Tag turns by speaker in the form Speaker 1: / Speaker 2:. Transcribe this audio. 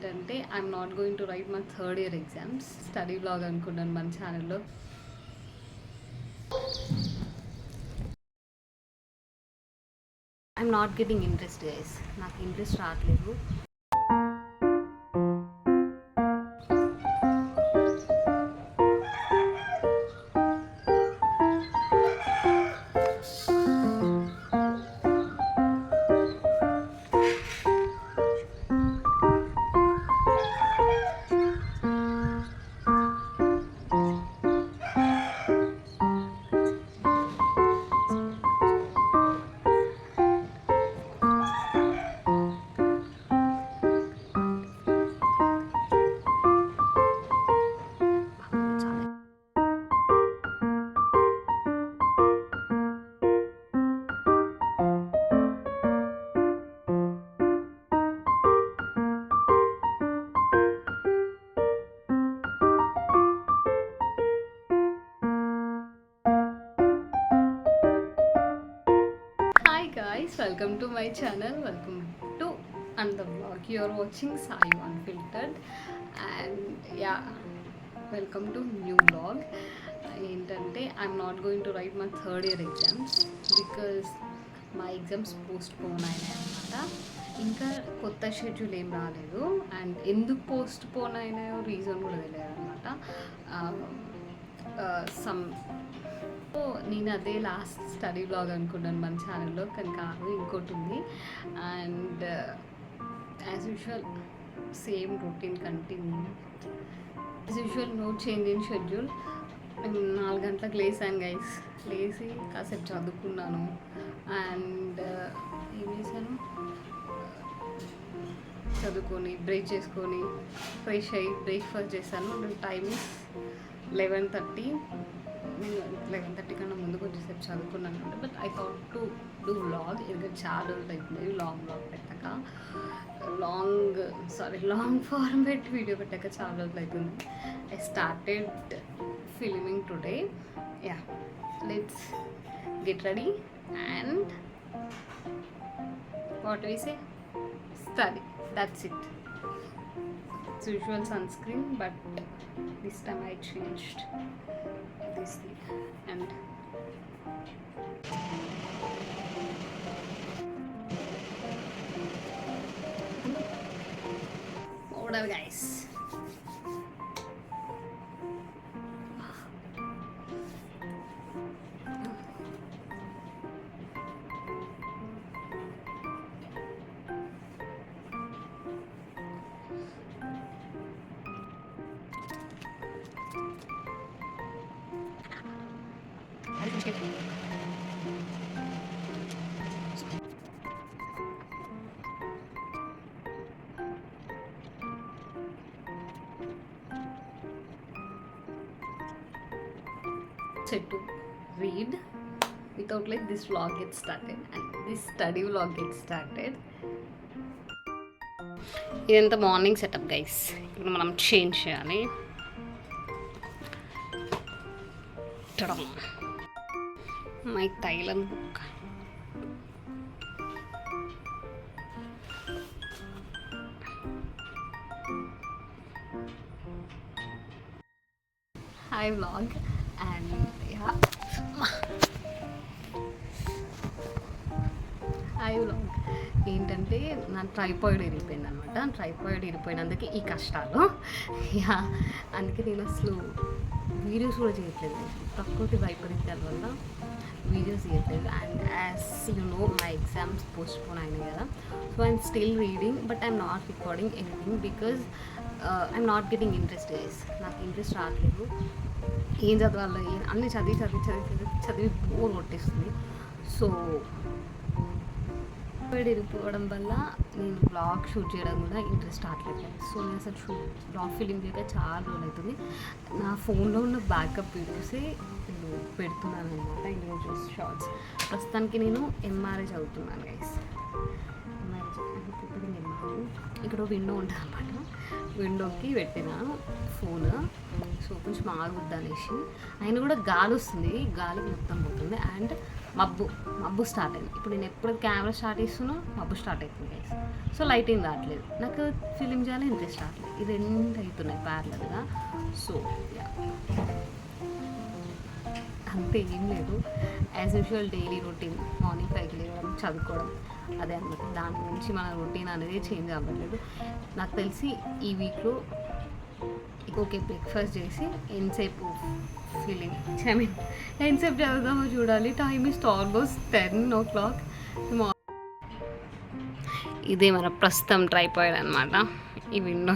Speaker 1: ఏంటంటే I'm not going to right my third year exams study blog అనుకున్నాను మన ఛానల్లో. I'm not getting interest guys, నాకు interest రావట్లేదు. Welcome to my channel, welcome to another vlog. You are watching Sai Unfiltered and yeah, welcome to new vlog. ఏంటంటే I'm not going to right my third year exams because మా exams postpone అయినాయి అన్నమాట. ఇంకా కొత్త schedule ఏం రాలేదు and ఎందుకు postpone అయినాయో reason కూడా తెలియదు అనమాట. నేను అదే లాస్ట్ స్టడీ బ్లాగ్ అనుకున్నాను మన ఛానల్లో, కానీ కాదు ఇంకోటి ఉంది. And as usual same routine continue, as usual no change in schedule. 4 గంటలకు లేసాను గైస్, లేచి కాసేపు చదువుకున్నాను అండ్ ఏం చేశాను, చదువుకొని బ్రేక్ చేసుకొని ఫ్రెష్ అయ్యి బ్రేక్ఫాస్ట్ చేశాను. Time is 11:30. నేను 11:30 కన్నా ముందు కొంచెంసేపు చదువుకున్నాను అంటే, but I thought to do vlog. ఎందుకంటే చాలా రోజులు అయిపోయింది లాంగ్ వ్లాగ్ పెట్టాక, లాంగ్ ఫార్మేట్ వీడియో పెట్టాక చాలా రోజులు అవుతుంది. I started filming today. Yeah, let's get ready and what we say study, that's it. It's usual sunscreen, but this time I changed this thing and order guys. Set to read without like this vlog gets started and this study vlog gets started. ఇదంతా morning setup guys. ఇప్పుడు మనం change చేయాలి. My తైలం book. Hi vlog and yeah, hi vlog. ఏంటంటే నా tripod ఇరిగిపోయింది అనమాట. Tripod ఇరిగిపోయినందుకు ఈ కష్టాలు. యా, అందుకే నేను అసలు వీడియోస్ కూడా చేయట్లేదు. ప్రకృతి వైపరీత్యాల వల్ల వీడియోస్ చేయట్లేదు. And as you know my exams postpone అయినాయి కదా, so I'm still reading but I'm not recording anything because I'm not getting interest guys. నాకు ఇంట్రెస్ట్ రావట్లేదు. ఏం చదవాలో అన్నీ చదివి బోర్ కొట్టేస్తుంది. సో ఇరిగిపోవడం వల్ల నేను బ్లాగ్ షూట్ చేయడం కూడా ఇంట్రెస్ట్ రావట్లేదు. సో నేను అసలు బ్లాగ్ ఫిలిం చేయక చాలా రోజులు అవుతుంది. నా ఫోన్లో ఉన్న బ్యాకప్ వీడియోసే నేను పెడుతున్నాను అనమాట, ఇండివిజువల్ షార్ట్స్. ప్రస్తుతానికి నేను ఎంఆర్ఐ చదువుతున్నాను గైస్. ఇక్కడ విండో ఉంటుంది అనమాట, విండోకి పెట్టిన ఫోన్. సో కొంచెం ఆగుద్ది అనేసి, అయినా కూడా గాలి వస్తుంది, గాలికి మొత్తం పోతుంది. అండ్ మబ్బు స్టార్ట్ అయింది. ఇప్పుడు నేను ఎప్పుడు కెమెరా స్టార్ట్ చేస్తున్నా మబ్బు స్టార్ట్ అవుతుంది గైస్. సో లైటింగ్ రావట్లేదు, నాకు ఫిలిం చేయాలి ఇంట్రెస్ట్ రావట్లేదు. ఇది రెండు అవుతున్నాయి ప్యారలల్గా. సో అంతే, ఏం లేదు. As usual daily routine, morning 5కి లేవడం, చదువుకోవడం, అదే అనమాట. దాని నుంచి మన రొటీన్ అనేది చేంజ్ అవ్వట్లేదు. నాకు తెలిసి ఈ వీక్లో ఓకే బ్రేక్ఫాస్ట్ చేసి ఎంతసేపు ఫీలింగ్ ఎంతసేపు చదువుదామో చూడాలి. Time is almost 10 o'clock. ఇదే మన ప్రస్తుతం ట్రైపాడ్ అనమాట. ఈ విండో